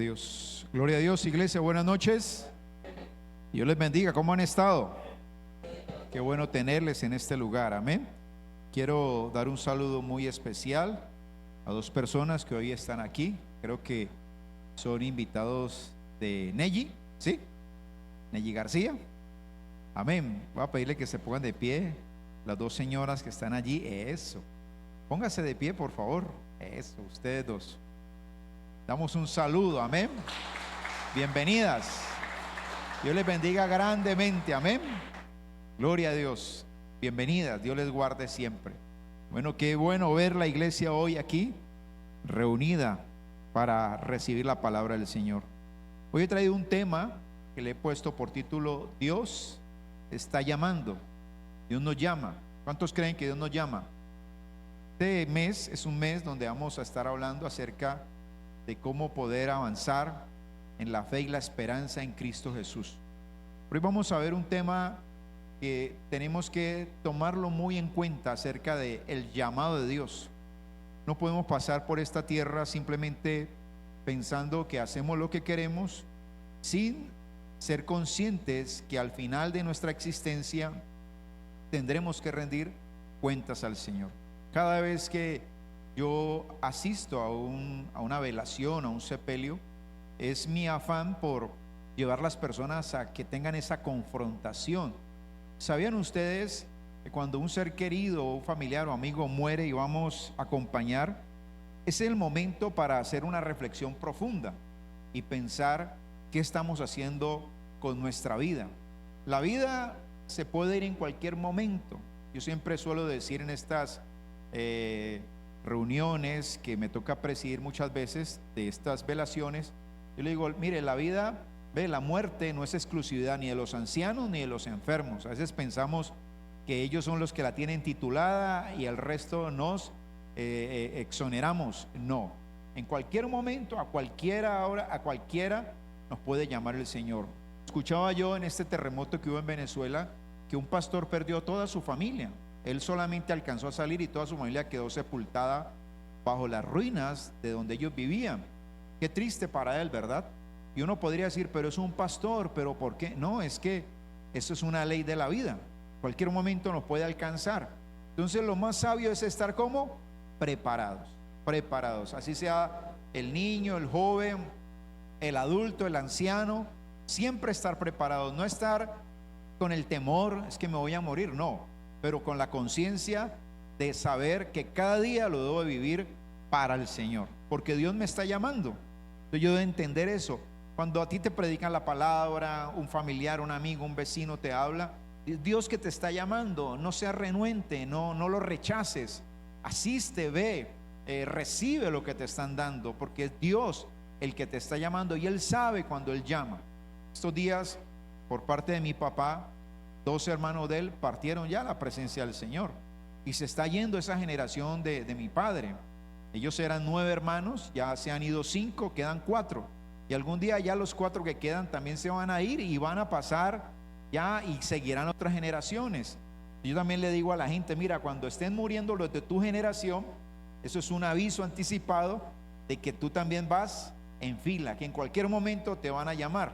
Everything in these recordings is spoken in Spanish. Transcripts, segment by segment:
Dios. Gloria a Dios, iglesia, buenas noches. Dios les bendiga, ¿cómo han estado? Qué bueno tenerles en este lugar, amén. Quiero dar un saludo muy especial a dos personas que hoy están aquí. Creo que son invitados de Neji, ¿sí? Neji García, amén. Voy a pedirle que se pongan de pie las dos señoras que están allí. Eso, póngase de pie por favor. Eso, ustedes dos. Damos un saludo, amén. Bienvenidas. Dios les bendiga grandemente, amén. Gloria a Dios. Bienvenidas, Dios les guarde siempre. Bueno, qué bueno ver la iglesia hoy aquí reunida para recibir la palabra del Señor. Hoy he traído un tema que le he puesto por título: Dios está llamando. Dios nos llama. ¿Cuántos creen que Dios nos llama? Este mes es un mes donde vamos a estar hablando acerca de cómo poder avanzar en la fe y la esperanza en Cristo Jesús. Hoy vamos a ver un tema que tenemos que tomarlo muy en cuenta acerca de el llamado de Dios. No podemos pasar por esta tierra simplemente pensando que hacemos lo que queremos, sin ser conscientes que al final de nuestra existencia tendremos que rendir cuentas al Señor. Cada vez que yo asisto a una velación, a un sepelio, es mi afán por llevar las personas a que tengan esa confrontación. ¿Sabían ustedes que cuando un ser querido, un familiar o amigo muere y vamos a acompañar, es el momento para hacer una reflexión profunda y pensar qué estamos haciendo con nuestra vida? La vida se puede ir en cualquier momento. Yo siempre suelo decir en estas reuniones que me toca presidir muchas veces de estas velaciones, yo le digo: mire, la vida, la muerte no es exclusividad ni de los ancianos ni de los enfermos. A veces pensamos que ellos son los que la tienen titulada y el resto nos exoneramos. No, en cualquier momento, a cualquiera hora, a cualquiera nos puede llamar el Señor. Escuchaba yo en este terremoto que hubo en Venezuela que un pastor perdió toda su familia. Él solamente alcanzó a salir y toda su familia quedó sepultada bajo las ruinas de donde ellos vivían. Qué triste para él, ¿verdad? Y uno podría decir: pero es un pastor, ¿pero por qué? No, es que eso es una ley de la vida. Cualquier momento nos puede alcanzar. Entonces lo más sabio es estar como preparados. Así sea el niño, el joven, el adulto, el anciano, siempre estar preparados. No estar con el temor, es que me voy a morir, no, pero con la conciencia de saber que cada día lo debo vivir para el Señor, porque Dios me está llamando. Entonces yo debo entender eso. Cuando a ti te predican la palabra, un familiar, un amigo, un vecino te habla, Dios que te está llamando. No seas renuente, no lo rechaces. Asiste, ve, recibe lo que te están dando, porque es Dios el que te está llamando y Él sabe cuando Él llama. Estos días, por parte de mi papá, 2 hermanos de él partieron ya a la presencia del Señor, y se está yendo esa generación de mi padre. Ellos eran 9 hermanos, ya se han ido 5, quedan 4, y algún día ya los 4 que quedan también se van a ir y van a pasar ya y seguirán otras generaciones. Yo también le digo a la gente: mira, cuando estén muriendo los de tu generación, eso es un aviso anticipado de que tú también vas en fila, que en cualquier momento te van a llamar.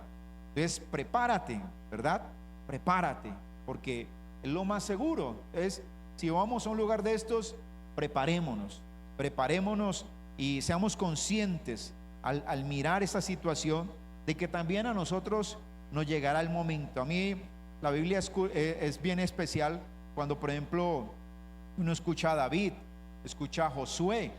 Entonces prepárate, ¿verdad? Prepárate, porque es lo más seguro. Es, si vamos a un lugar de estos, preparémonos y seamos conscientes al mirar esa situación de que también a nosotros nos llegará el momento. A mí la Biblia es bien especial cuando, por ejemplo, uno escucha a David, escucha a Josué.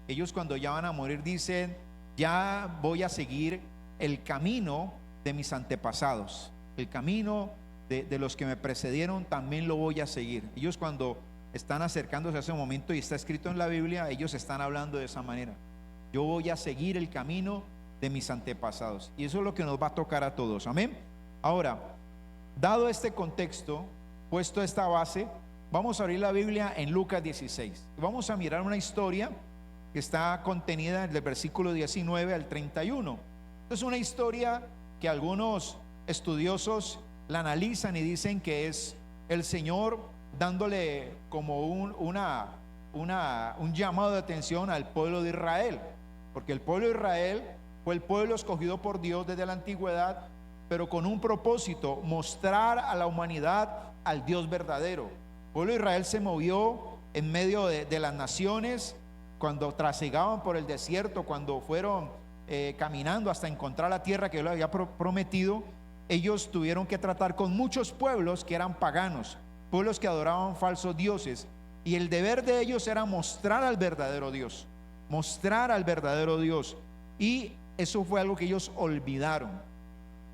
Ellos cuando ya van a morir dicen: ya voy a seguir el camino de mis antepasados, el camino de los que me precedieron también lo voy a seguir. Ellos cuando están acercándose a ese momento, y está escrito en la Biblia, ellos están hablando de esa manera: yo voy a seguir el camino de mis antepasados. Y eso es lo que nos va a tocar a todos, amén. Ahora, dado este contexto, puesto esta base, vamos a abrir la Biblia en Lucas 16. Vamos a mirar una historia que está contenida en el versículo 19 al 31. Es una historia que algunos estudiosos la analizan y dicen que es el Señor dándole como un llamado de atención al pueblo de Israel, porque el pueblo de Israel Fue el pueblo escogido por Dios desde la antigüedad, pero con un propósito: mostrar a la humanidad al Dios verdadero. El pueblo de Israel se movió en medio de las naciones cuando trasigaban por el desierto, cuando fueron caminando hasta encontrar la tierra que Dios les había prometido. Ellos tuvieron que tratar con muchos pueblos que eran paganos, pueblos que adoraban falsos dioses, y el deber de ellos era mostrar al verdadero Dios, mostrar al verdadero Dios. Y eso fue algo que ellos olvidaron.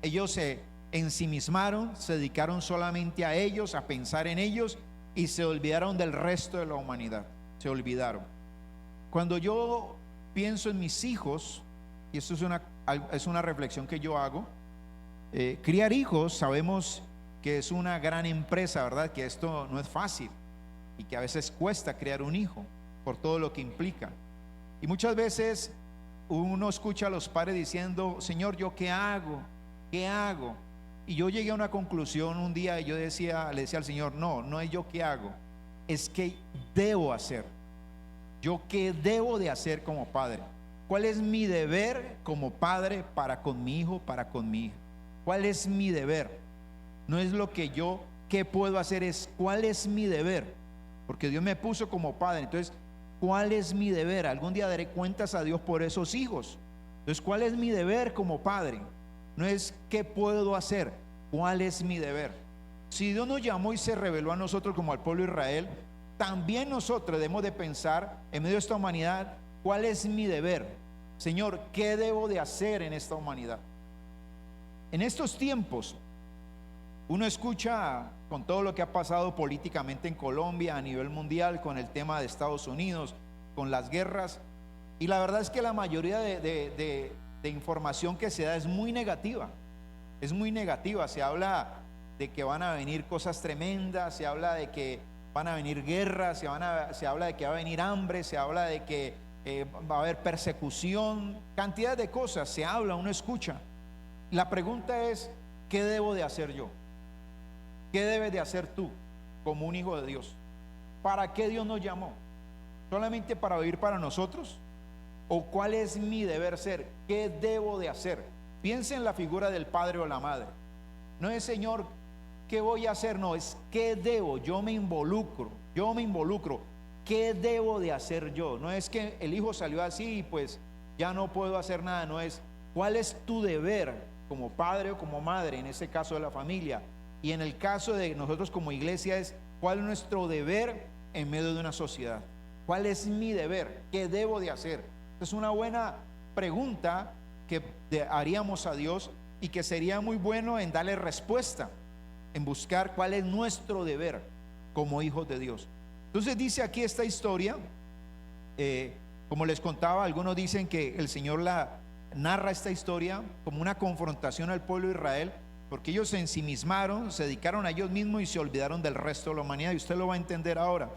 Ellos se ensimismaron, se dedicaron solamente a ellos, a pensar en ellos, y se olvidaron del resto de la humanidad. Se olvidaron. Cuando yo pienso en mis hijos, y esto es una reflexión que yo hago, criar hijos, sabemos que es una gran empresa, ¿verdad? Que esto no es fácil y que a veces cuesta criar un hijo por todo lo que implica. Y muchas veces uno escucha a los padres diciendo: Señor, ¿yo qué hago? ¿Qué hago? Y yo llegué a una conclusión un día, y yo le decía al Señor: no es yo qué hago, es que debo hacer. Yo qué debo de hacer como padre. ¿Cuál es mi deber como padre para con mi hijo, para con mi hija? ¿Cuál es mi deber? No es lo que yo, ¿qué puedo hacer? Es ¿cuál es mi deber? Porque Dios me puso como padre. Entonces, ¿cuál es mi deber? Algún día daré cuentas a Dios por esos hijos. Entonces, ¿cuál es mi deber como padre? No es ¿qué puedo hacer? ¿Cuál es mi deber? Si Dios nos llamó y se reveló a nosotros como al pueblo de Israel, también nosotros debemos de pensar en medio de esta humanidad: ¿cuál es mi deber? Señor, ¿qué debo de hacer en esta humanidad? En estos tiempos uno escucha, con todo lo que ha pasado políticamente en Colombia, a nivel mundial, con el tema de Estados Unidos, con las guerras, y la verdad es que la mayoría de información que se da es muy negativa. Es muy negativa. Se habla de que van a venir cosas tremendas, se habla de que van a venir guerras, se habla de que va a venir hambre, se habla de que va a haber persecución, cantidad de cosas se habla, uno escucha. La pregunta es: ¿qué debo de hacer yo? ¿Qué debes de hacer tú como un hijo de Dios? ¿Para qué Dios nos llamó? ¿Solamente para vivir para nosotros? ¿O cuál es mi deber ser? ¿Qué debo de hacer? Piensa en la figura del padre o la madre. No es: Señor, ¿qué voy a hacer? No, es ¿qué debo? Yo me involucro. ¿Qué debo de hacer yo? No es que el hijo salió así y pues ya no puedo hacer nada. No, es ¿cuál es tu deber como padre o como madre, en ese caso de la familia? Y en el caso de nosotros como iglesia es ¿cuál es nuestro deber en medio de una sociedad? ¿Cuál es mi deber? ¿Qué debo de hacer? Es una buena pregunta que haríamos a Dios, y que sería muy bueno en darle respuesta, en buscar cuál es nuestro deber como hijos de Dios. Entonces dice aquí esta historia, como les contaba, algunos dicen que el Señor narra esta historia como una confrontación al pueblo de Israel, porque ellos se ensimismaron, se dedicaron a ellos mismos y se olvidaron del resto de la humanidad, y usted lo va a entender ahora.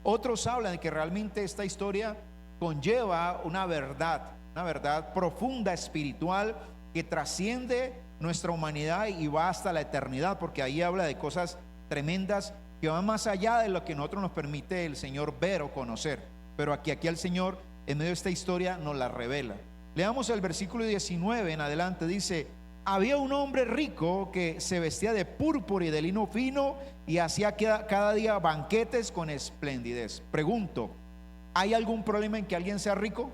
Otros hablan de que realmente esta historia conlleva una verdad profunda, espiritual, que trasciende nuestra humanidad y va hasta la eternidad, porque ahí habla de cosas tremendas que van más allá de lo que nosotros nos permite el Señor ver o conocer. Pero aquí el Señor, en medio de esta historia, nos la revela. Leamos el versículo 19 en adelante. Dice: había un hombre rico que se vestía de púrpura y de lino fino y hacía cada día banquetes con esplendidez. Pregunto: ¿hay algún problema en que alguien sea rico?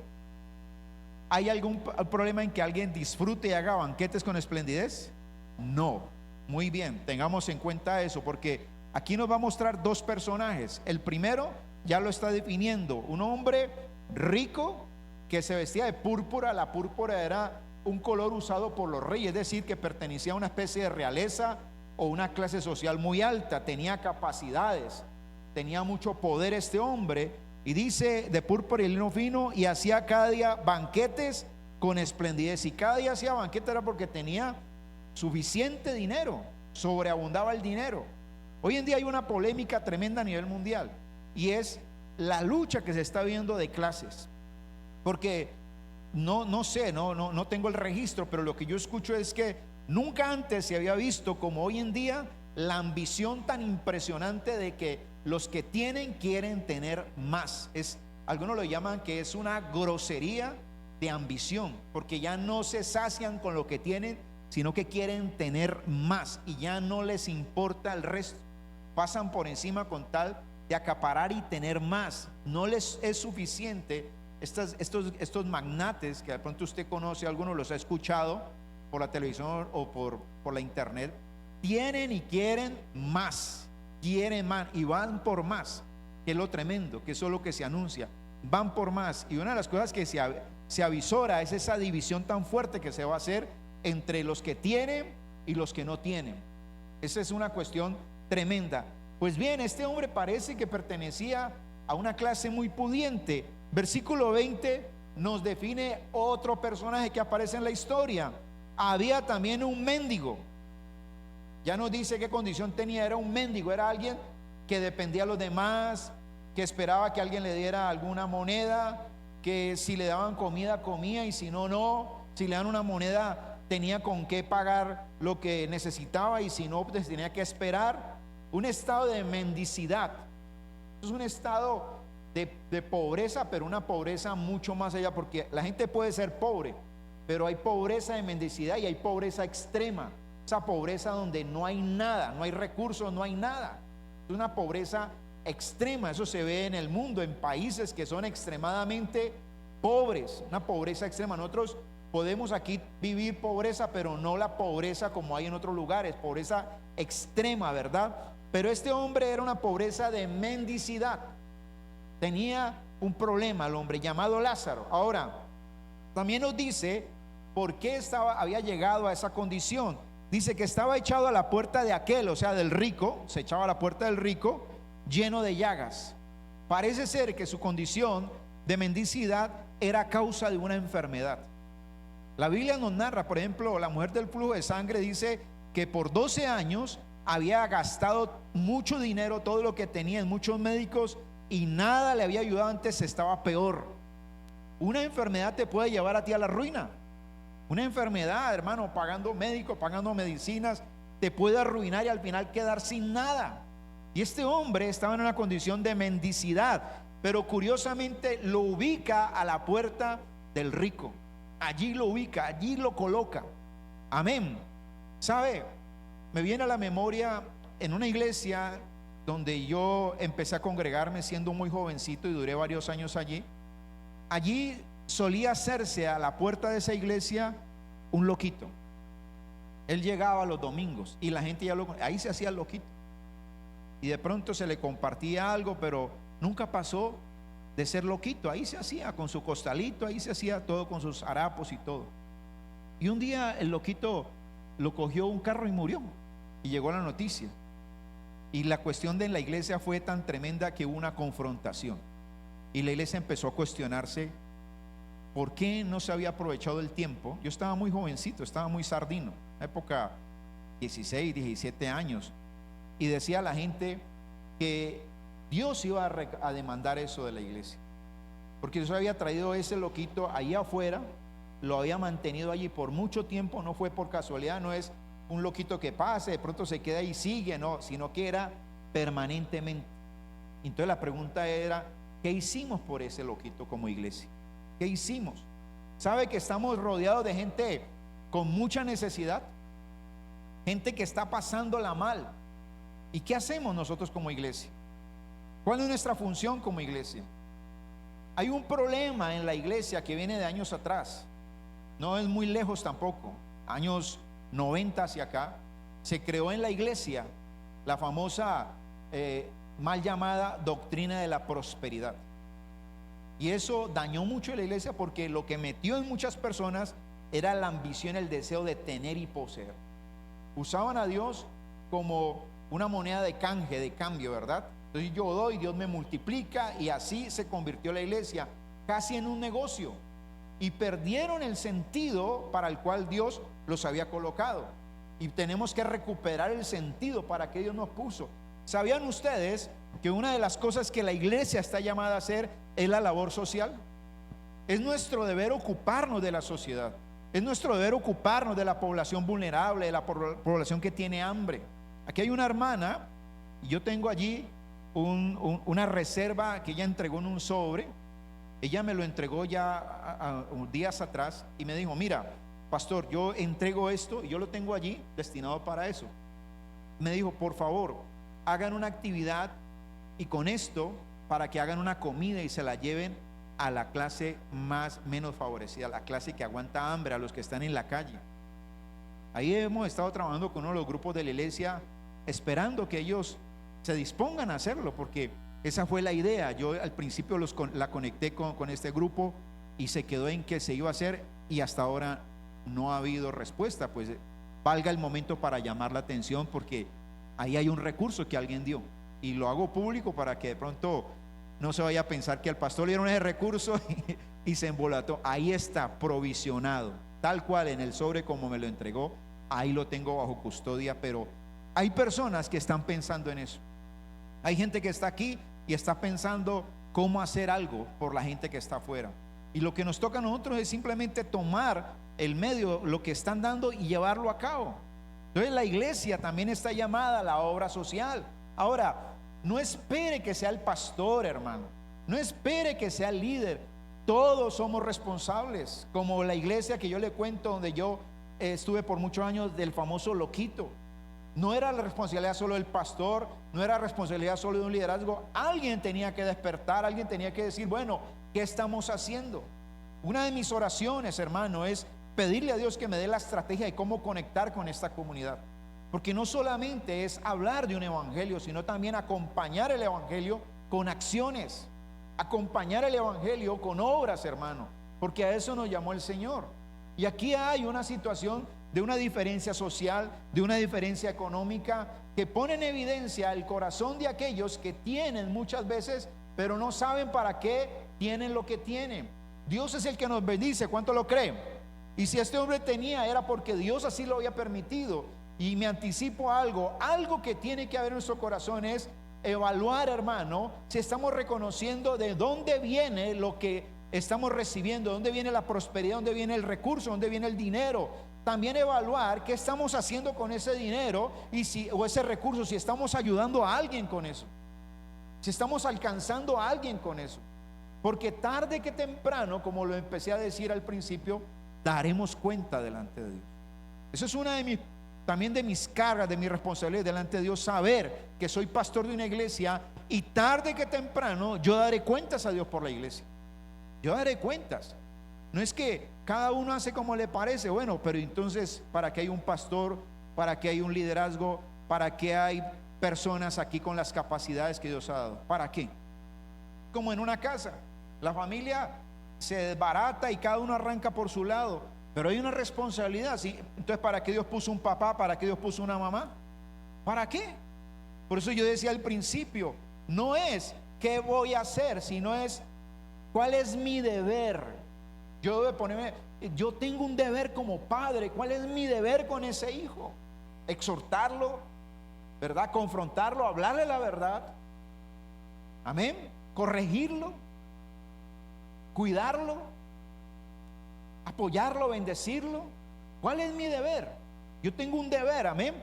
¿Hay algún problema en que alguien disfrute y haga banquetes con esplendidez? No. Muy bien, tengamos en cuenta eso, porque aquí nos va a mostrar dos personajes. El primero ya lo está definiendo: un hombre rico que se vestía de púrpura. La púrpura era un color usado por los reyes, es decir, que pertenecía a una especie de realeza o una clase social muy alta. Tenía capacidades, tenía mucho poder este hombre. Y dice: de púrpura y lino fino, y hacía cada día banquetes con esplendidez. Y cada día hacía banquete era porque tenía suficiente dinero, sobreabundaba el dinero. Hoy en día hay una polémica tremenda a nivel mundial, y es la lucha que se está viendo de clases. Porque no sé, no tengo el registro, pero lo que yo escucho es que nunca antes se había visto como hoy en día la ambición tan impresionante de que los que tienen quieren tener más. Algunos lo llaman que es una grosería de ambición, porque ya no se sacian con lo que tienen, sino que quieren tener más y ya no les importa el resto. Pasan por encima con tal de acaparar y tener más. No les es suficiente. Estos magnates que de pronto usted conoce, algunos los ha escuchado por la televisión o por la internet, tienen y quieren más y van por más, que es lo tremendo, que eso es lo que se anuncia, van por más. Y una de las cosas que se avisora es esa división tan fuerte que se va a hacer entre los que tienen y los que no tienen. Esa es una cuestión tremenda. Pues bien, este hombre parece que pertenecía a una clase muy pudiente. Versículo 20 nos define otro personaje que aparece en la historia. Había también un mendigo. Ya nos dice qué condición tenía. Era un mendigo, era alguien que dependía de los demás, que esperaba que alguien le diera alguna moneda, que si le daban comida comía y si no, no. Si le dan una moneda tenía con qué pagar lo que necesitaba y si no, pues tenía que esperar. Un estado de mendicidad. Es un estado de pobreza, pero una pobreza mucho más allá, porque la gente puede ser pobre, pero hay pobreza de mendicidad y hay pobreza extrema. Esa pobreza donde no hay nada, no hay recursos, no hay nada. Es una pobreza extrema. Eso se ve en el mundo, en países que son extremadamente pobres, una pobreza extrema. Nosotros podemos aquí vivir pobreza, pero no la pobreza como hay en otros lugares, pobreza extrema, ¿verdad? Pero este hombre era una pobreza de mendicidad. Tenía un problema el hombre llamado Lázaro. Ahora, también nos dice por qué había llegado a esa condición. Dice que estaba echado a la puerta de aquel, o sea, del rico. Se echaba a la puerta del rico, lleno de llagas. Parece ser que su condición de mendicidad era a causa de una enfermedad. La Biblia nos narra, por ejemplo, la mujer del flujo de sangre dice que por 12 años había gastado mucho dinero, todo lo que tenía en muchos médicos, y nada le había ayudado. Antes estaba peor. Una enfermedad te puede llevar a ti a la ruina. Una enfermedad, hermano, pagando médicos, pagando medicinas, te puede arruinar y al final quedar sin nada. Y este hombre estaba en una condición de mendicidad, pero curiosamente lo ubica a la puerta del rico. Allí lo ubica, allí lo coloca. Amén. ¿Sabe? Me viene a la memoria en una iglesia donde yo empecé a congregarme siendo muy jovencito y duré varios años allí. Allí solía hacerse a la puerta de esa iglesia un loquito. Él llegaba los domingos y la gente ahí se hacía el loquito. Y de pronto se le compartía algo, pero nunca pasó de ser loquito. Ahí se hacía con su costalito, ahí se hacía todo con sus harapos y todo. Y un día el loquito lo cogió un carro y murió. Y llegó la noticia. Y la cuestión de la iglesia fue tan tremenda que hubo una confrontación. Y la iglesia empezó a cuestionarse por qué no se había aprovechado el tiempo. Yo estaba muy jovencito, estaba muy sardino, época 16, 17 años. Y decía la gente que Dios iba a demandar eso de la iglesia, porque Dios había traído ese loquito ahí afuera, lo había mantenido allí por mucho tiempo. No fue por casualidad, no es un loquito que pase, de pronto se queda y sigue, no, sino que era permanentemente. Entonces la pregunta era, ¿qué hicimos por ese loquito como iglesia? ¿Qué hicimos? ¿Sabe que estamos rodeados de gente con mucha necesidad? Gente que está pasándola mal. ¿Y qué hacemos nosotros como iglesia? ¿Cuál es nuestra función como iglesia? Hay un problema en la iglesia que viene de años atrás. No es muy lejos tampoco. Años 90 hacia acá, se creó en la iglesia la famosa mal llamada doctrina de la prosperidad. Y eso dañó mucho a la iglesia, porque lo que metió en muchas personas era la ambición, el deseo de tener y poseer. Usaban a Dios como una moneda de canje, de cambio, ¿verdad? Entonces yo doy, Dios me multiplica, y así se convirtió la iglesia casi en un negocio. Y perdieron el sentido para el cual Dios los había colocado. Y tenemos que recuperar el sentido para que Dios nos puso. ¿Sabían ustedes que una de las cosas que la iglesia está llamada a hacer es la labor social? Es nuestro deber ocuparnos de la sociedad. Es nuestro deber ocuparnos de la población vulnerable, de la población que tiene hambre. Aquí hay una hermana, y yo tengo allí una reserva que ella entregó en un sobre. Ella me lo entregó ya días atrás y me dijo: mira, pastor, yo entrego esto y yo lo tengo allí destinado para eso. Me dijo: por favor, hagan una actividad y con esto, para que hagan una comida y se la lleven a la clase menos favorecida, la clase que aguanta hambre, a los que están en la calle. Ahí hemos estado trabajando con uno de los grupos de la iglesia, esperando que ellos se dispongan a hacerlo, porque esa fue la idea. Yo al principio la conecté con este grupo y se quedó en que se iba a hacer, y hasta ahora no ha habido respuesta. Pues valga el momento para llamar la atención, porque ahí hay un recurso que alguien dio, y lo hago público para que de pronto no se vaya a pensar que al pastor le dieron ese recurso y se embolató. Ahí está provisionado, tal cual en el sobre como me lo entregó. Ahí lo tengo bajo custodia. Pero hay personas que están pensando en eso. Hay gente que está aquí y está pensando cómo hacer algo por la gente que está afuera. Y lo que nos toca a nosotros es simplemente tomar el medio, lo que están dando, y llevarlo a cabo. Entonces la iglesia también está llamada a la obra social. Ahora, no espere que sea el pastor, hermano. No espere que sea el líder. Todos somos responsables. Como la iglesia que yo le cuento, donde yo estuve por muchos años, del famoso loquito. No era la responsabilidad solo del pastor, no era responsabilidad solo de un liderazgo. Alguien tenía que despertar, alguien tenía que decir: bueno, ¿qué estamos haciendo? Una de mis oraciones, hermano, es pedirle a Dios que me dé la estrategia de cómo conectar con esta comunidad. Porque no solamente es hablar de un evangelio, sino también acompañar el evangelio con acciones, acompañar el evangelio con obras, hermano, porque a eso nos llamó el Señor. Y aquí hay una situación de una diferencia social, de una diferencia económica, que pone en evidencia el corazón de aquellos que tienen muchas veces, pero no saben para qué tienen lo que tienen. Dios es el que nos bendice, ¿cuánto lo creen? Y si este hombre tenía, era porque Dios así lo había permitido. Y me anticipo a algo que tiene que haber en nuestro corazón: es evaluar, hermano, si estamos reconociendo de dónde viene lo que estamos recibiendo, dónde viene la prosperidad, dónde viene el recurso, dónde viene el dinero. También evaluar qué estamos haciendo con ese dinero o ese recurso, si estamos ayudando a alguien con eso, si estamos alcanzando a alguien con eso. Porque tarde que temprano, como lo empecé a decir al principio, daremos cuenta delante de Dios. Eso es una también de mis cargas, de mi responsabilidad delante de Dios, saber que soy pastor de una iglesia, y tarde que temprano yo daré cuentas a Dios por la iglesia. Yo daré cuentas. No es que cada uno hace como le parece. Bueno, pero entonces, ¿para qué hay un pastor? ¿Para qué hay un liderazgo? ¿Para qué hay personas aquí con las capacidades que Dios ha dado? ¿Para qué? Como en una casa, la familia se desbarata y cada uno arranca por su lado, pero hay una responsabilidad, ¿sí? Entonces, ¿para qué Dios puso un papá? ¿Para qué Dios puso una mamá? ¿Para qué? Por eso yo decía al principio, no es qué voy a hacer, sino es cuál es mi deber. Yo tengo un deber como padre. ¿Cuál es mi deber con ese hijo? Exhortarlo, ¿verdad? Confrontarlo, hablarle la verdad. Amén. Corregirlo, cuidarlo, apoyarlo, bendecirlo. ¿Cuál es mi deber? Yo tengo un deber, amén.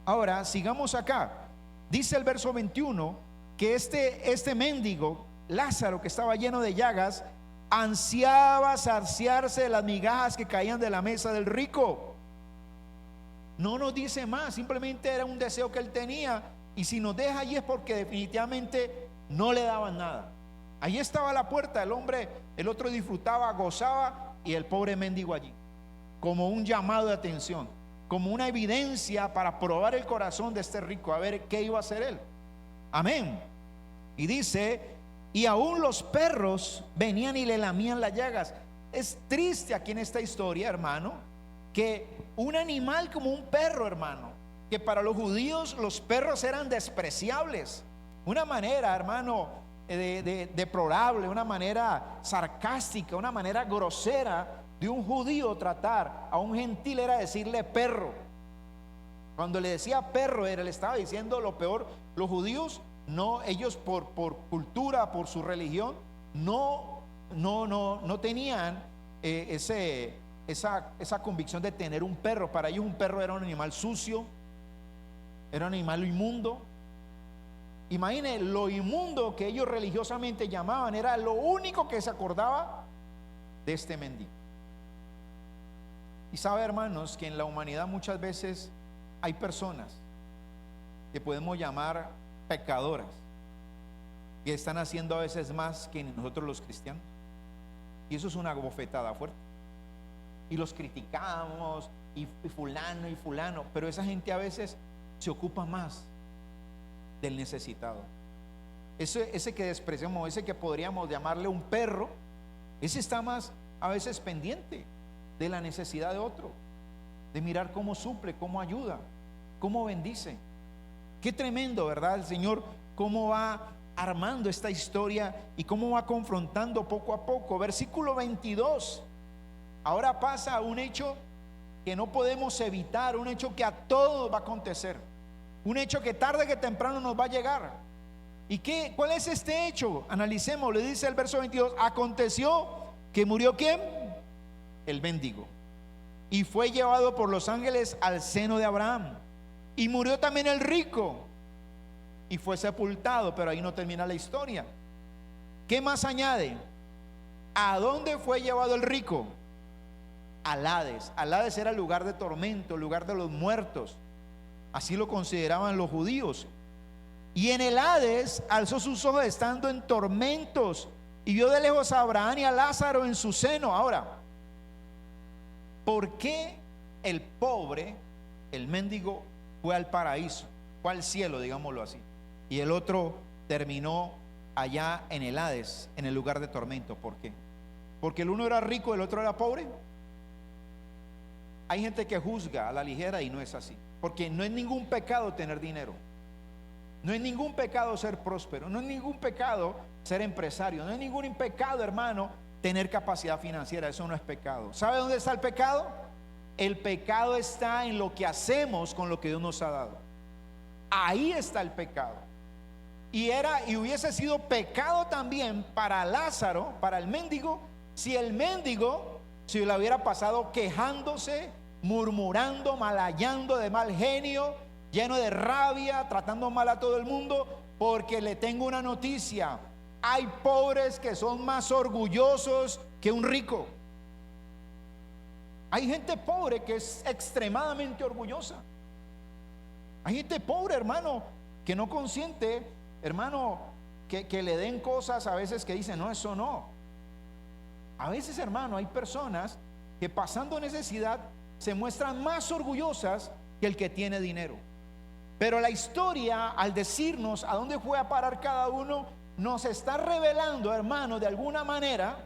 Ahora sigamos acá. Dice el verso 21 que este mendigo Lázaro, que estaba lleno de llagas, ansiaba saciarse de las migajas que caían de la mesa del rico. No nos dice más, simplemente era un deseo que él tenía, y si nos deja allí es porque definitivamente no le daban nada. Allí estaba la puerta, el hombre, el otro disfrutaba, gozaba, y el pobre mendigo allí, como un llamado de atención, como una evidencia para probar el corazón de este rico, a ver qué iba a hacer él. Amén. Y dice: y aún los perros venían y le lamían las llagas. Es triste aquí en esta historia, hermano, que un animal como un perro, hermano, que para los judíos los perros eran despreciables, una manera, hermano, deplorable, una manera sarcástica, una manera grosera de un judío tratar a un gentil era decirle perro. Cuando le decía perro, le estaba diciendo lo peor. Los judíos, no, ellos por cultura, por su religión, no tenían esa convicción de tener un perro. Para ellos un perro era un animal sucio, era un animal inmundo. Imagine lo inmundo que ellos religiosamente llamaban, era lo único que se acordaba de este mendigo. Y sabe, hermanos, que en la humanidad muchas veces hay personas que podemos llamar pecadoras, que están haciendo a veces más que nosotros los cristianos. Y eso es una bofetada fuerte. Y los criticamos, y fulano, pero esa gente a veces se ocupa más del necesitado. Ese que despreciamos, ese que podríamos llamarle un perro, ese está más a veces pendiente de la necesidad de otro, de mirar cómo suple, cómo ayuda, cómo bendice. Qué tremendo, ¿verdad? El Señor cómo va armando esta historia y cómo va confrontando poco a poco. Versículo 22. Ahora pasa un hecho que no podemos evitar, un hecho que a todos va a acontecer, un hecho que tarde que temprano nos va a llegar. ¿Y cuál es este hecho? Analicemos. Le dice el verso 22: aconteció que murió ¿quién? El mendigo, y fue llevado por los ángeles al seno de Abraham. Y murió también el rico y fue sepultado. Pero ahí no termina la historia. ¿Qué más añade? ¿A dónde fue llevado el rico? Al Hades. Al Hades era el lugar de tormento, el lugar de los muertos. Así lo consideraban los judíos. Y en el Hades alzó sus ojos estando en tormentos y vio de lejos a Abraham y a Lázaro en su seno. Ahora, ¿por qué el pobre, el mendigo, fue al paraíso, fue al cielo, digámoslo así, y el otro terminó allá en el Hades, en el lugar de tormento? ¿Por qué? ¿Porque el uno era rico y el otro era pobre? Hay gente que juzga a la ligera y no es así, porque no es ningún pecado tener dinero, no es ningún pecado ser próspero, no es ningún pecado ser empresario, no es ningún pecado, hermano, tener capacidad financiera. Eso no es pecado. ¿Sabe dónde está el pecado? El pecado está en lo que hacemos con lo que Dios nos ha dado. Ahí está el pecado. Y hubiese sido pecado también para Lázaro, para el mendigo, si el mendigo se le hubiera pasado quejándose, murmurando, malayando, de mal genio, lleno de rabia, tratando mal a todo el mundo. Porque le tengo una noticia: hay pobres que son más orgullosos que un rico. Hay gente pobre que es extremadamente orgullosa. Hay gente pobre, hermano, que no consiente, hermano, que le den cosas a veces que dicen, no, eso no. A veces, hermano, hay personas que pasando necesidad se muestran más orgullosas que el que tiene dinero. Pero la historia, al decirnos a dónde fue a parar cada uno, nos está revelando, hermano, de alguna manera,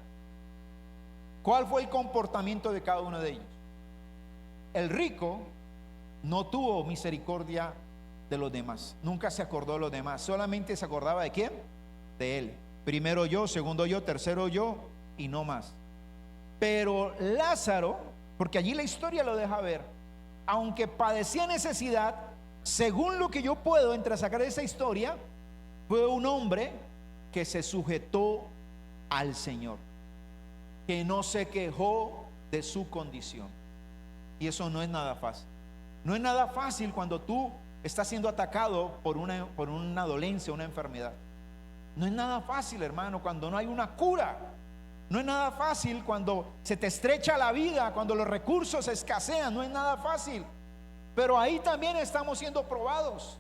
cuál fue el comportamiento de cada uno de ellos. El rico no tuvo misericordia de los demás, nunca se acordó de los demás, solamente se acordaba de quién, de él. Primero yo, segundo yo, tercero yo y no más. Pero Lázaro, porque allí la historia lo deja ver, aunque padecía necesidad, según lo que yo puedo entresacar de esa historia, fue un hombre que se sujetó al Señor, que no se quejó de su condición. Y eso no es nada fácil. No es nada fácil cuando tú estás siendo atacado por una dolencia, una enfermedad. No es nada fácil, hermano, cuando no hay una cura. No es nada fácil cuando se te estrecha la vida, cuando los recursos escasean. No es nada fácil. Pero ahí también estamos siendo probados.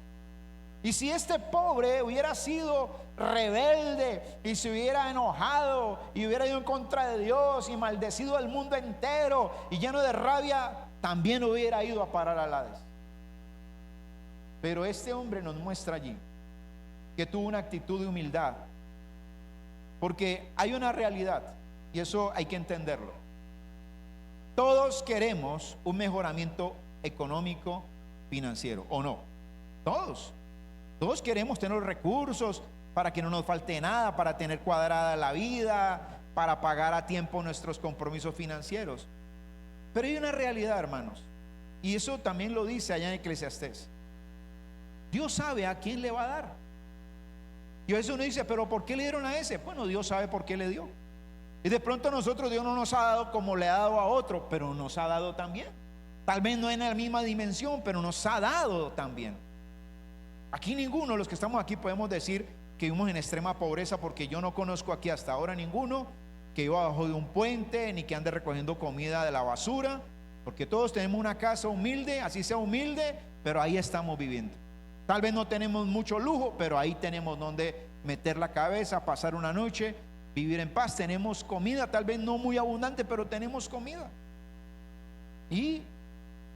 Y si este pobre hubiera sido rebelde y se hubiera enojado y hubiera ido en contra de Dios y maldecido al mundo entero y lleno de rabia, también hubiera ido a parar al Hades. Pero este hombre nos muestra allí que tuvo una actitud de humildad, porque hay una realidad y eso hay que entenderlo. Todos queremos un mejoramiento económico, financiero, ¿o no? Todos queremos tener recursos para que no nos falte nada, para tener cuadrada la vida, para pagar a tiempo nuestros compromisos financieros. Pero hay una realidad, hermanos, y eso también lo dice allá en Eclesiastés. Dios sabe a quién le va a dar. Y a veces uno dice, pero ¿por qué le dieron a ese? Bueno, Dios sabe por qué le dio. Y de pronto a nosotros Dios no nos ha dado como le ha dado a otro, pero nos ha dado también. Tal vez no en la misma dimensión, pero nos ha dado también. Aquí ninguno de los que estamos aquí podemos decir que vivimos en extrema pobreza, porque yo no conozco aquí hasta ahora ninguno que viva abajo de un puente, ni que ande recogiendo comida de la basura, porque todos tenemos una casa humilde, así sea humilde, pero ahí estamos viviendo. Tal vez no tenemos mucho lujo, pero ahí tenemos donde meter la cabeza, pasar una noche, vivir en paz. Tenemos comida, tal vez no muy abundante, pero tenemos comida. Y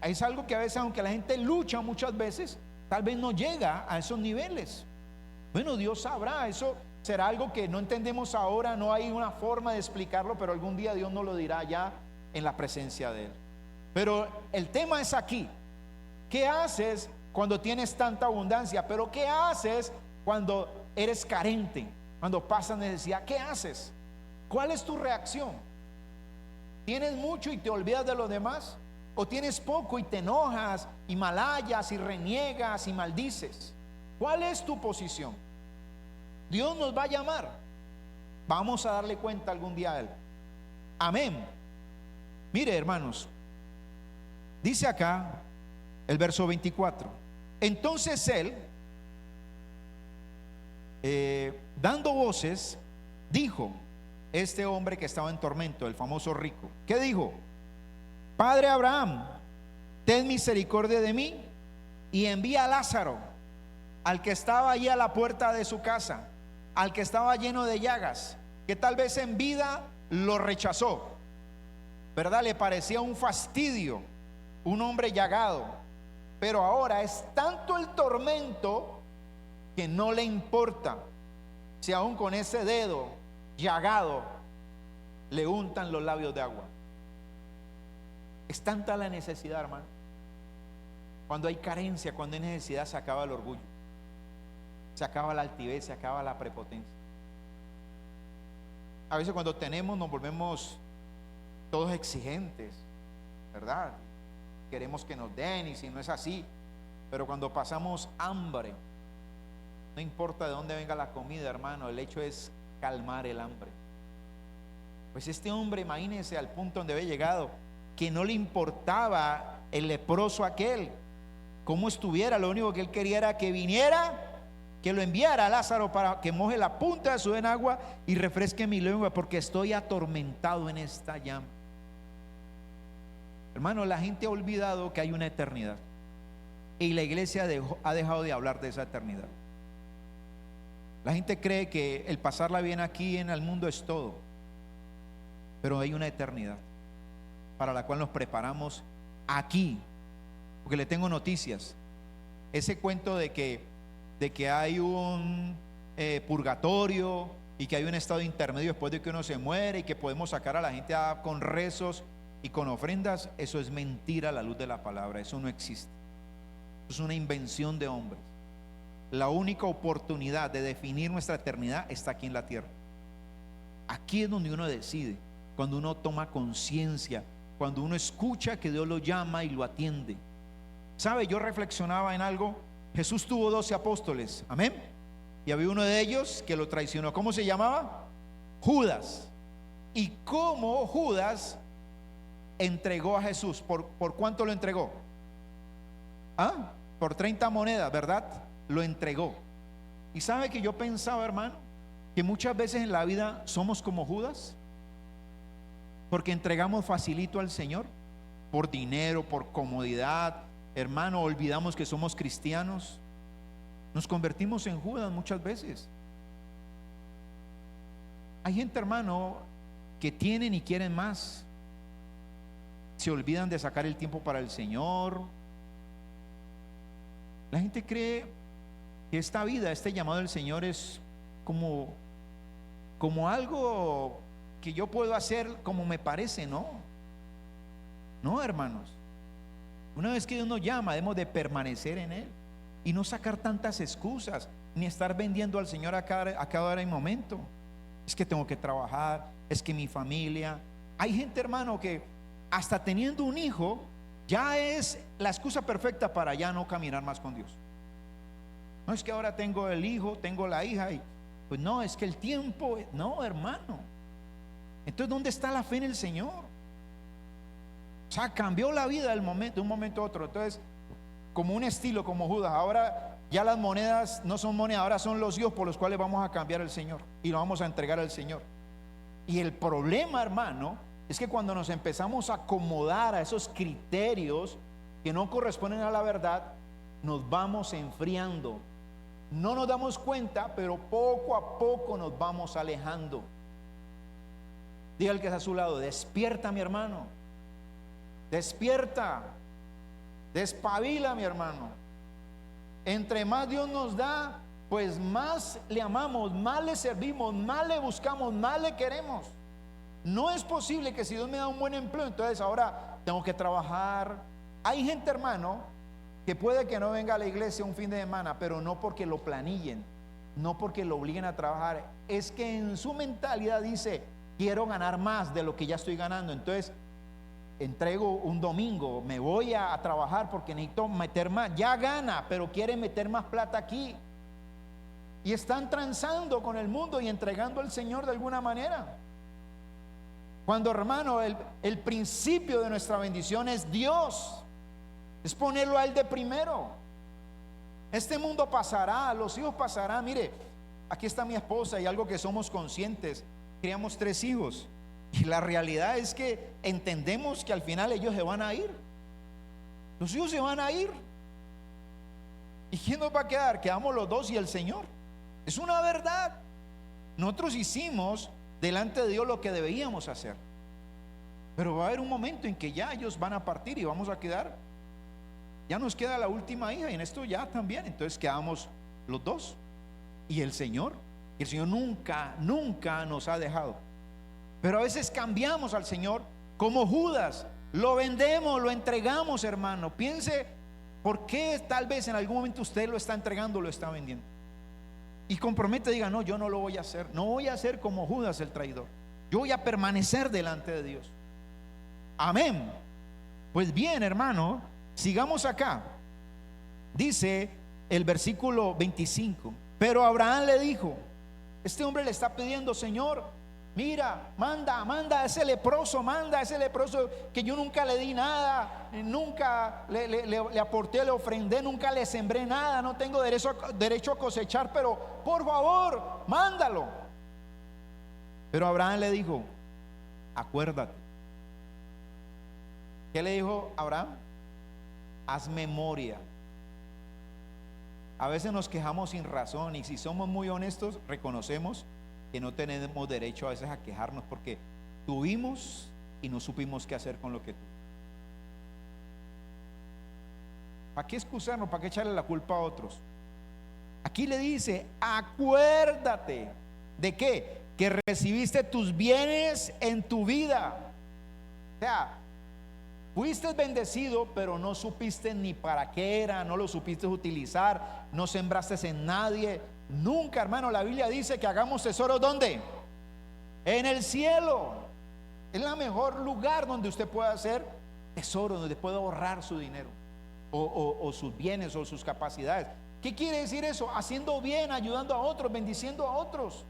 es algo que a veces, aunque la gente lucha muchas veces, tal vez no llega a esos niveles. Bueno, Dios sabrá, eso será algo que no entendemos ahora, no hay una forma de explicarlo, pero algún día Dios nos lo dirá ya en la presencia de Él. Pero el tema es aquí: ¿qué haces cuando tienes tanta abundancia? Pero ¿qué haces cuando eres carente, cuando pasas necesidad? ¿Qué haces? ¿Cuál es tu reacción? ¿Tienes mucho y te olvidas de los demás? ¿O tienes poco y te enojas y malayas y reniegas y maldices? ¿Cuál es tu posición? Dios nos va a llamar. Vamos a darle cuenta algún día a Él. Amén. Mire, hermanos, dice acá el verso 24: entonces él, dando voces, dijo, este hombre que estaba en tormento, el famoso rico, ¿qué dijo? Padre Abraham, ten misericordia de mí y envía a Lázaro, al que estaba allí a la puerta de su casa, al que estaba lleno de llagas, que tal vez en vida lo rechazó, ¿verdad? Le parecía un fastidio, un hombre llagado, pero ahora es tanto el tormento que no le importa si aún con ese dedo llagado le untan los labios de agua. Es tanta la necesidad, hermano. Cuando hay carencia, cuando hay necesidad, se acaba el orgullo, se acaba la altivez, se acaba la prepotencia. A veces cuando tenemos nos volvemos todos exigentes, ¿verdad? Queremos que nos den, y si no es así. Pero cuando pasamos hambre, no importa de dónde venga la comida, hermano, el hecho es calmar el hambre. Pues este hombre, imagínense al punto donde había llegado, que no le importaba el leproso aquel, cómo estuviera, lo único que él quería era que viniera, que lo enviara a Lázaro para que moje la punta de su dedo en agua y refresque mi lengua, porque estoy atormentado en esta llama. Hermano, la gente ha olvidado que hay una eternidad, y la iglesia ha dejado de hablar de esa eternidad. La gente cree que el pasarla bien aquí en el mundo es todo, pero hay una eternidad para la cual nos preparamos aquí. Porque le tengo noticias. Ese cuento de que hay un purgatorio y que hay un estado intermedio después de que uno se muere y que podemos sacar a la gente con rezos y con ofrendas, eso es mentira a la luz de la palabra. Eso no existe. Eso es una invención de hombres. La única oportunidad de definir nuestra eternidad está aquí en la tierra. Aquí es donde uno decide, cuando uno toma conciencia, cuando uno escucha que Dios lo llama y lo atiende. ¿Sabe? Yo reflexionaba en algo. Jesús tuvo 12 apóstoles, amén, y había uno de ellos que lo traicionó. ¿Cómo se llamaba? Judas. ¿Y cómo Judas entregó a Jesús? ¿Por cuánto lo entregó? Por 30 monedas, ¿verdad? Lo entregó. Y sabe que yo pensaba, hermano, que muchas veces en la vida somos como Judas, porque entregamos facilito al Señor, por dinero, por comodidad. Hermano, olvidamos que somos cristianos. Nos convertimos en Judas muchas veces. Hay gente, hermano, que tienen y quieren más, se olvidan de sacar el tiempo para el Señor. La gente cree que esta vida, este llamado del Señor es como algo que yo puedo hacer como me parece. No, hermanos. Una vez que Dios nos llama, debemos de permanecer en Él y no sacar tantas excusas, ni estar vendiendo al Señor a cada hora y momento. Es que tengo que trabajar, es que mi familia. Hay gente, hermano, que hasta teniendo un hijo ya es la excusa perfecta para ya no caminar más con Dios. No, es que ahora tengo el hijo, tengo la hija, y pues no, es que el tiempo, no, hermano. Entonces, ¿dónde está la fe en el Señor? O sea, cambió la vida de un momento a otro. Entonces, como un estilo, como Judas, ahora Ya las monedas no son monedas, ahora son los hijos por los cuales vamos a cambiar al Señor y lo vamos a entregar al Señor. Y el problema, hermano, es que cuando nos empezamos a acomodar a esos criterios que no corresponden a la verdad, nos vamos enfriando. No nos damos cuenta, pero poco a poco nos vamos alejando. Diga al que está a su lado: despierta, mi hermano. Despierta. Despabila, mi hermano. Entre más Dios nos da, pues más le amamos, más le servimos, más le buscamos, más le queremos. No es posible que si Dios me da un buen empleo, entonces ahora tengo que trabajar. Hay gente, hermano, que puede que no venga a la iglesia un fin de semana, pero no porque lo planillen, no porque lo obliguen a trabajar. Es que en su mentalidad dice: quiero ganar más de lo que ya estoy ganando, entonces entrego un domingo, me voy a trabajar porque necesito meter más. Ya gana, pero quiere meter más plata aquí. Y están transando con el mundo y entregando al Señor de alguna manera. Cuando, hermano, el principio de nuestra bendición es Dios, es ponerlo a Él de primero. Este mundo pasará, los hijos pasarán. Mire, aquí está mi esposa y algo que somos conscientes: criamos 3 hijos. Y la realidad es que entendemos que al final ellos se van a ir. Los hijos se van a ir. ¿Y quién nos va a quedar? Quedamos los 2 y el Señor. Es una verdad. Nosotros hicimos delante de Dios lo que debíamos hacer, pero va a haber un momento en que ya ellos van a partir y vamos a quedar. Ya nos queda la última hija y en esto ya también. Entonces quedamos los 2 y el Señor. El Señor nunca nos ha dejado. Pero a veces cambiamos al Señor como Judas, lo vendemos, lo entregamos, hermano. Piense por qué tal vez en algún momento usted lo está entregando, lo está vendiendo. Y compromete, diga: no, yo no lo voy a hacer. No voy a ser como Judas el traidor. Yo voy a permanecer delante de Dios. Amén. Pues bien, hermano, sigamos acá. Dice el versículo 25: pero Abraham le dijo, este hombre le está pidiendo: Señor, mira, manda a ese leproso, que yo nunca le di nada, nunca le aporté, le ofrendé, nunca le sembré nada, no tengo derecho a cosechar, pero por favor, mándalo. Pero Abraham le dijo: acuérdate. ¿Qué le dijo Abraham? Haz memoria. A veces nos quejamos sin razón, y si somos muy honestos, reconocemos que no tenemos derecho a veces a quejarnos porque tuvimos y no supimos qué hacer con lo que tuvimos. ¿Para qué excusarnos? ¿Para qué echarle la culpa a otros? Aquí le dice: acuérdate. ¿De qué? Que recibiste tus bienes en tu vida. O sea, fuiste bendecido, pero no supiste ni para qué era, no lo supiste utilizar, no sembraste en nadie. Nunca, hermano, la Biblia dice que hagamos tesoros. ¿Dónde? En el cielo. Es el mejor lugar donde usted puede hacer tesoro, donde puede ahorrar su dinero o sus bienes o sus capacidades. ¿Qué quiere decir eso? Haciendo bien, ayudando a otros, bendiciendo a otros.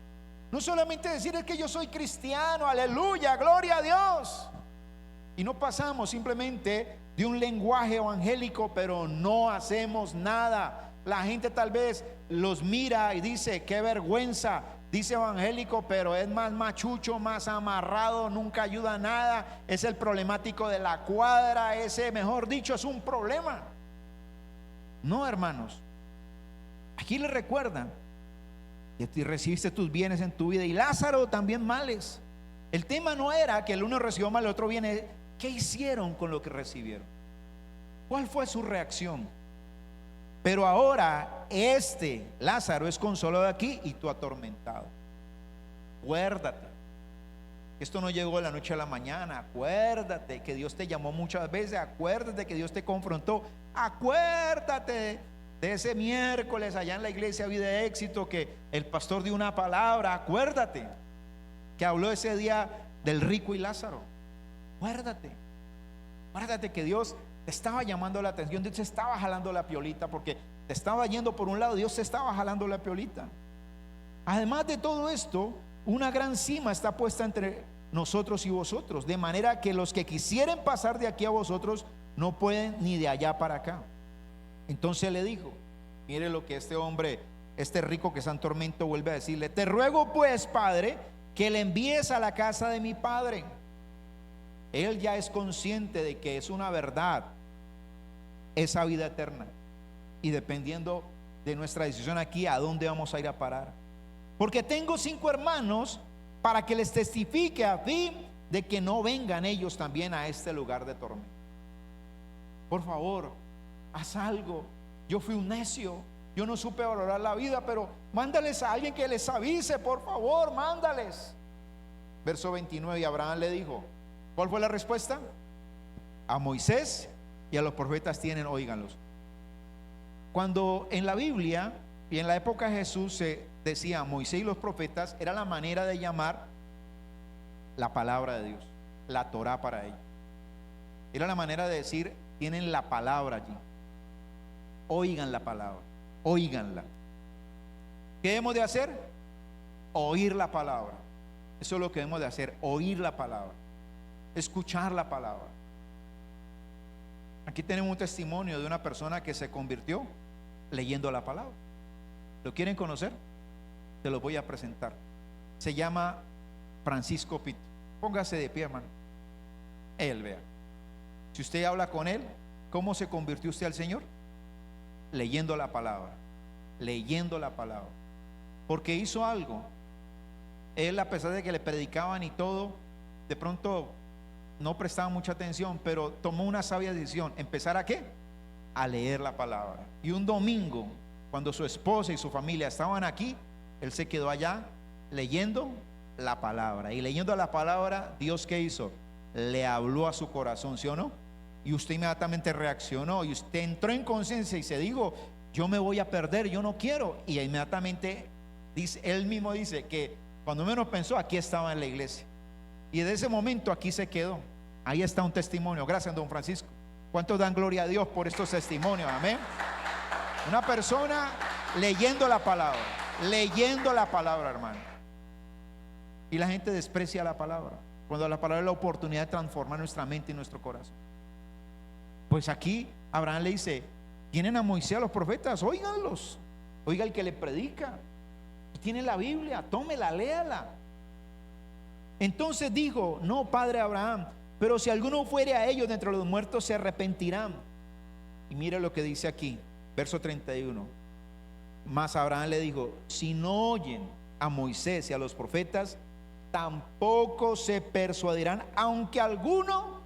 No solamente decir: es que yo soy cristiano, aleluya, gloria a Dios. Y no pasamos simplemente de un lenguaje evangélico, pero no hacemos nada. La gente tal vez los mira y dice: qué vergüenza, dice evangélico, pero es más machucho, más amarrado, nunca ayuda a nada, es el problemático de la cuadra, ese, mejor dicho, es un problema. No, hermanos, aquí le recuerdan que recibiste tus bienes en tu vida, y Lázaro también males. El tema no era que el uno recibió mal, el otro viene. ¿Qué hicieron con lo que recibieron? ¿Cuál fue su reacción? Pero ahora Lázaro es consolado aquí y tú atormentado. Acuérdate, esto no llegó de la noche a la mañana. Acuérdate que Dios te llamó muchas veces. Acuérdate que Dios te confrontó. Acuérdate de ese miércoles allá en la iglesia Vida de Éxito que el pastor dio una palabra. Acuérdate que habló ese día del rico y Lázaro. Acuérdate que Dios te estaba llamando la atención, Dios te estaba jalando la piolita, porque te estaba yendo por un lado, Dios te estaba jalando la piolita. Además de todo esto, una gran cima está puesta entre nosotros y vosotros, de manera que los que quisieren pasar de aquí a vosotros no pueden ni de allá para acá. Entonces le dijo: Mire lo que este hombre, este rico que está en tormento, vuelve a decirle: te ruego pues, Padre, que le envíes a la casa de mi padre. Él ya es consciente de que es una verdad esa vida eterna, y dependiendo de nuestra decisión aquí, a dónde vamos a ir a parar. Porque tengo 5 hermanos, para que les testifique, a fin de que no vengan ellos también a este lugar de tormento. Por favor, haz algo. Yo fui un necio, yo no supe valorar la vida, pero mándales a alguien que les avise, por favor, mándales. Verso 29, y Abraham le dijo, ¿cuál fue la respuesta? A Moisés y a los profetas tienen, óiganlos. Cuando en la Biblia y en la época de Jesús se decía Moisés y los profetas, era la manera de llamar la palabra de Dios, la Torá para ellos. Era la manera de decir, tienen la palabra allí. Oigan la palabra, oíganla. ¿Qué debemos de hacer? Oír la palabra. Eso es lo que debemos de hacer, oír la palabra, escuchar la palabra. Aquí tenemos un testimonio de una persona que se convirtió leyendo la palabra. ¿Lo quieren conocer? Te lo voy a presentar. Se llama Francisco Pito. Póngase de pie, hermano. Él, vea. Si usted habla con él, ¿cómo se convirtió usted al Señor? Leyendo la palabra, leyendo la palabra. Porque hizo algo. Él, a pesar de que le predicaban y todo, de pronto no prestaba mucha atención, pero tomó una sabia decisión. ¿Empezar a qué? A leer la palabra. Y un domingo, cuando su esposa y su familia estaban aquí, él se quedó allá leyendo la palabra. Y leyendo la palabra, Dios, ¿qué hizo? Le habló a su corazón, ¿sí o no? Y usted inmediatamente reaccionó, y usted entró en conciencia y se dijo, yo me voy a perder, yo no quiero. Y inmediatamente dice, él mismo dice que cuando menos pensó, aquí estaba en la iglesia. Y desde ese momento aquí se quedó. Ahí está un testimonio. Gracias, don Francisco. ¿Cuántos dan gloria a Dios por estos testimonios? Amén. Una persona leyendo la palabra, hermano. Y la gente desprecia la palabra, cuando la palabra es la oportunidad de transformar nuestra mente y nuestro corazón. Pues aquí Abraham le dice, tienen a Moisés, a los profetas, óiganlos. Oiga el que le predica. Tiene la Biblia, tómela, léala. Entonces dijo, no, padre Abraham, pero si alguno fuere a ellos de entre los muertos, se arrepentirán. Y mire lo que dice aquí, verso 31. Mas Abraham le dijo, si no oyen a Moisés y a los profetas, tampoco se persuadirán, aunque alguno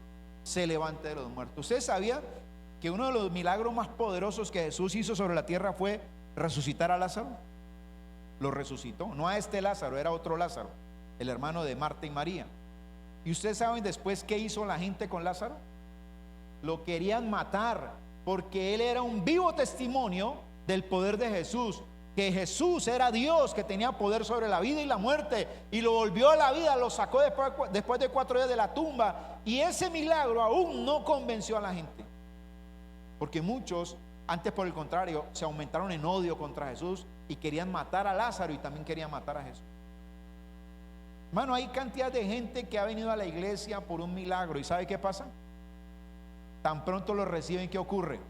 se levante de los muertos. ¿Usted sabía que uno de los milagros más poderosos que Jesús hizo sobre la tierra fue resucitar a Lázaro? Lo resucitó, no a este Lázaro, era otro Lázaro, el hermano de Marta y María. ¿Y ustedes saben después qué hizo la gente con Lázaro? Lo querían matar, porque él era un vivo testimonio del poder de Jesús, que Jesús era Dios, que tenía poder sobre la vida y la muerte, y lo volvió a la vida, lo sacó después de 4 días de la tumba. Y ese milagro aún no convenció a la gente, porque muchos antes, por el contrario, se aumentaron en odio contra Jesús y querían matar a Lázaro, y también querían matar a Jesús. Hermano, hay cantidad de gente que ha venido a la iglesia por un milagro, y ¿sabe qué pasa? Tan pronto lo reciben, ¿qué ocurre?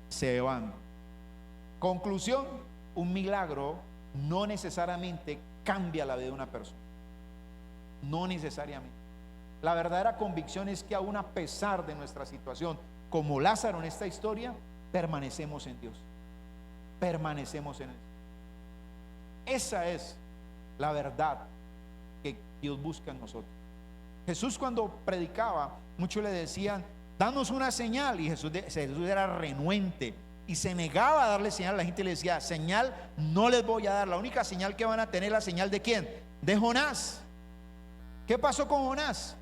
Se van. Conclusión, un milagro no necesariamente cambia la vida de una persona. No necesariamente. La verdadera convicción es que aún a pesar de nuestra situación, como Lázaro en esta historia, permanecemos en Dios. Permanecemos en Él. Esa es la verdad que Dios busca en nosotros. Jesús, cuando predicaba, muchos le decían, danos una señal, y Jesús era renuente y se negaba a darle señal. La gente le decía, señal no les voy a dar, la única señal que van a tener, la señal de ¿quién? De Jonás. ¿Qué pasó con Jonás?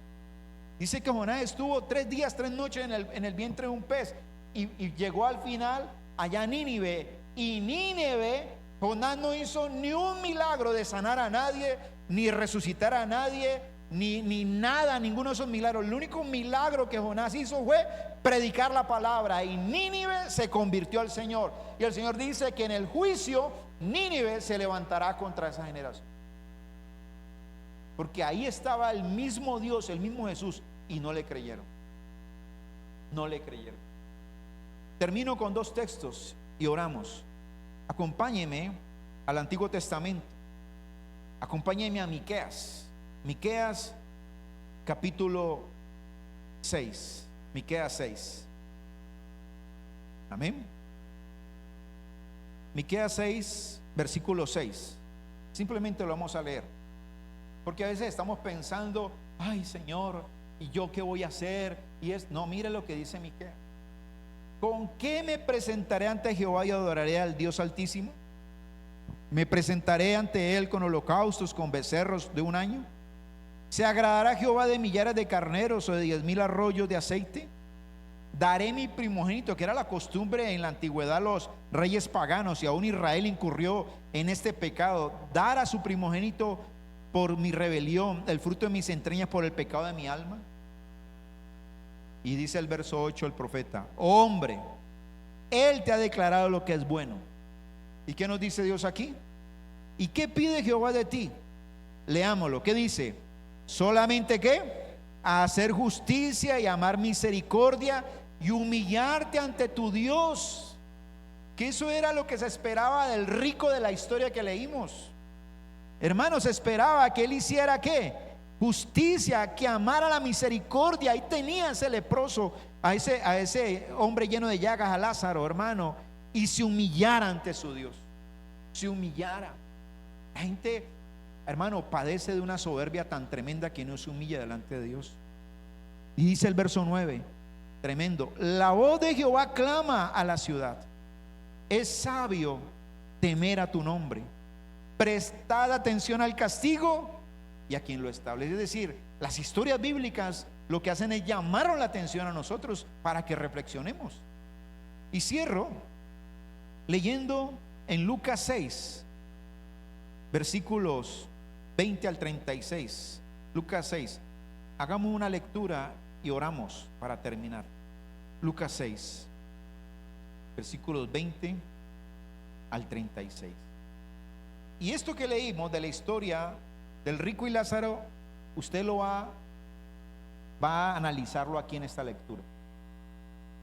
Dice que Jonás estuvo 3 días, 3 noches en el vientre de un pez, y llegó al final allá a Nínive. Y Nínive, Jonás no hizo ni un milagro de sanar a nadie, ni resucitar a nadie, ni nada, ninguno de esos milagros. El único milagro que Jonás hizo fue predicar la palabra, y Nínive se convirtió al Señor. Y el Señor dice que en el juicio Nínive se levantará contra esa generación, porque ahí estaba el mismo Dios, el mismo Jesús, y no le creyeron. No le creyeron. Termino con 2 textos y oramos. Acompáñeme al Antiguo Testamento. Acompáñeme a Miqueas. Miqueas capítulo 6. Miqueas 6. Amén. Miqueas 6, versículo 6. Simplemente lo vamos a leer. Porque a veces estamos pensando, ay Señor, ¿y yo qué voy a hacer? No, mire lo que dice Miqueas. ¿Con qué me presentaré ante Jehová y adoraré al Dios Altísimo? ¿Me presentaré ante Él con holocaustos, con becerros de un año? ¿Se agradará Jehová de millares de carneros o de 10,000 arroyos de aceite? Daré mi primogénito, que era la costumbre en la antigüedad, los reyes paganos, y aún Israel incurrió en este pecado, dar a su primogénito por mi rebelión, el fruto de mis entrañas por el pecado de mi alma. Y dice el verso 8 el profeta: hombre, Él te ha declarado lo que es bueno. ¿Y qué nos dice Dios aquí? ¿Y qué pide Jehová de ti? Leámoslo. ¿Qué dice? Solamente ¿qué? A hacer justicia y amar misericordia y humillarte ante tu Dios. Que eso era lo que se esperaba del rico de la historia que leímos. Hermanos, se esperaba que él hiciera ¿qué? Justicia, que amara la misericordia. Ahí tenía ese leproso, a ese hombre lleno de llagas, a Lázaro, hermano, y se humillara ante su Dios. Se humillara. La gente, hermano, padece de una soberbia tan tremenda que no se humilla delante de Dios. Y dice el verso 9, tremendo: la voz de Jehová clama a la ciudad. Es sabio temer a tu nombre. Prestad atención al castigo y a quien lo establece. Es decir, las historias bíblicas lo que hacen es llamar la atención a nosotros para que reflexionemos. Y cierro leyendo en Lucas 6, versículos 20 al 36. Lucas 6. Hagamos una lectura y oramos para terminar. Lucas 6, versículos 20 al 36. Y esto que leímos de la historia del rico y Lázaro, usted lo va a analizarlo aquí en esta lectura.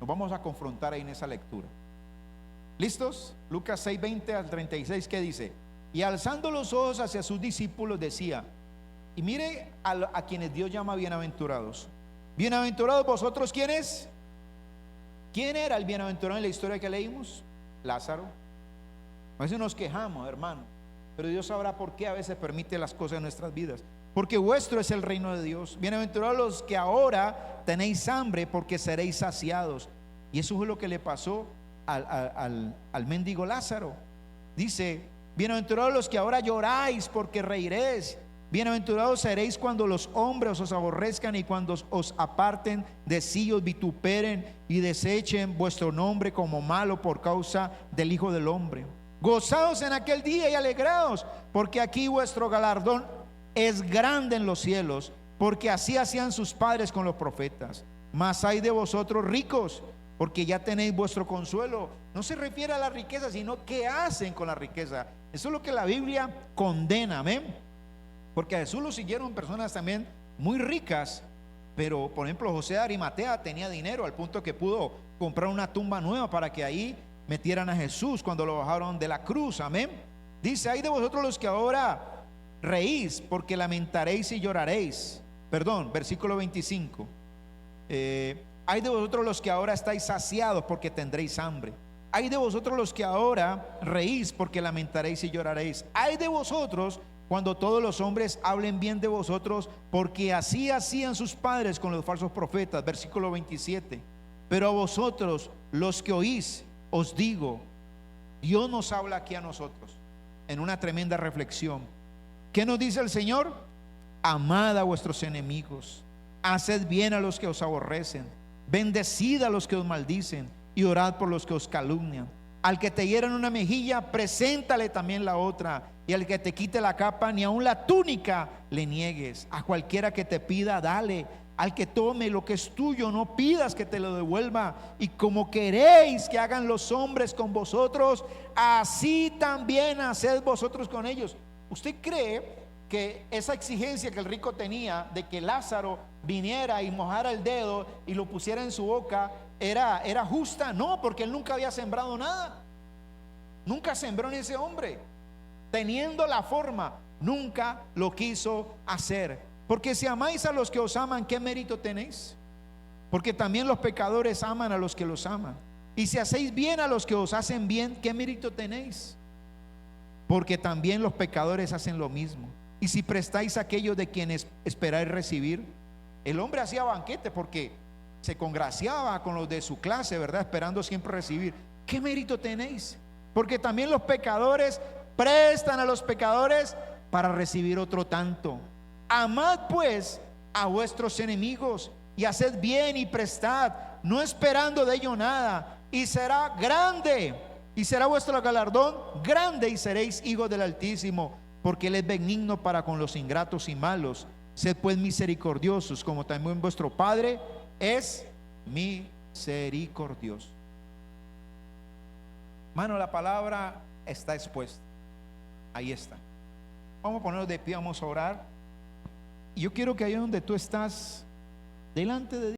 Nos vamos a confrontar ahí en esa lectura. ¿Listos? Lucas 6, 20 al 36, ¿qué dice? Y alzando los ojos hacia sus discípulos decía, y mire a quienes Dios llama bienaventurados. Bienaventurados vosotros, ¿quiénes? ¿Quién era el bienaventurado en la historia que leímos? Lázaro. A veces nos quejamos, hermano, pero Dios sabrá por qué a veces permite las cosas en nuestras vidas. Porque vuestro es el reino de Dios. Bienaventurados los que ahora tenéis hambre, porque seréis saciados. Y eso es lo que le pasó al mendigo Lázaro. Dice: bienaventurados los que ahora lloráis, porque reiréis. Bienaventurados seréis cuando los hombres os aborrezcan y cuando os aparten de sí, os vituperen y desechen vuestro nombre como malo por causa del Hijo del Hombre. Gozaos en aquel día y alegraos, porque aquí vuestro galardón es grande en los cielos, porque así hacían sus padres con los profetas. Mas hay de vosotros ricos, porque ya tenéis vuestro consuelo. No se refiere a la riqueza, sino qué hacen con la riqueza. Eso es lo que la Biblia condena, amén. Porque a Jesús lo siguieron personas también muy ricas, pero por ejemplo José de Arimatea tenía dinero al punto que pudo comprar una tumba nueva para que ahí metieran a Jesús cuando lo bajaron de la cruz, amén. Dice: hay de vosotros los que ahora reís, porque lamentaréis y lloraréis. Perdón, versículo 25. Hay de vosotros los que ahora estáis saciados, porque tendréis hambre. Hay de vosotros los que ahora reís, porque lamentaréis y lloraréis. Hay de vosotros cuando todos los hombres hablen bien de vosotros, porque así hacían sus padres con los falsos profetas. Versículo 27. Pero a vosotros los que oís, os digo, Dios nos habla aquí a nosotros en una tremenda reflexión. ¿Qué nos dice el Señor? Amad a vuestros enemigos, haced bien a los que os aborrecen, bendecid a los que os maldicen y orad por los que os calumnian. Al que te hieran una mejilla, preséntale también la otra, y al que te quite la capa, ni aun la túnica le niegues. A cualquiera que te pida, dale. Al que tome lo que es tuyo, no pidas que te lo devuelva. Y como queréis que hagan los hombres con vosotros, así también haced vosotros con ellos. ¿Usted cree que esa exigencia que el rico tenía de que Lázaro viniera y mojara el dedo y lo pusiera en su boca era justa? No, porque él nunca había sembrado nada. Nunca sembró en ese hombre. Teniendo la forma, nunca lo quiso hacer. Porque si amáis a los que os aman, ¿qué mérito tenéis? Porque también los pecadores aman a los que los aman. Y si hacéis bien a los que os hacen bien, ¿qué mérito tenéis? Porque también los pecadores hacen lo mismo. Y si prestáis a aquellos de quienes esperáis recibir, el hombre hacía banquete porque se congraciaba con los de su clase, ¿verdad? Esperando siempre recibir. ¿Qué mérito tenéis? Porque también los pecadores prestan a los pecadores para recibir otro tanto. Amad pues a vuestros enemigos y haced bien y prestad, no esperando de ello nada, y será grande, y será vuestro galardón grande, y seréis hijos del Altísimo, porque Él es benigno para con los ingratos y malos. Sed pues misericordiosos, como también vuestro Padre es misericordioso. Mano, la palabra está expuesta. Ahí está. Vamos a ponernos de pie, vamos a orar. Y yo quiero que ahí donde tú estás, delante de Dios,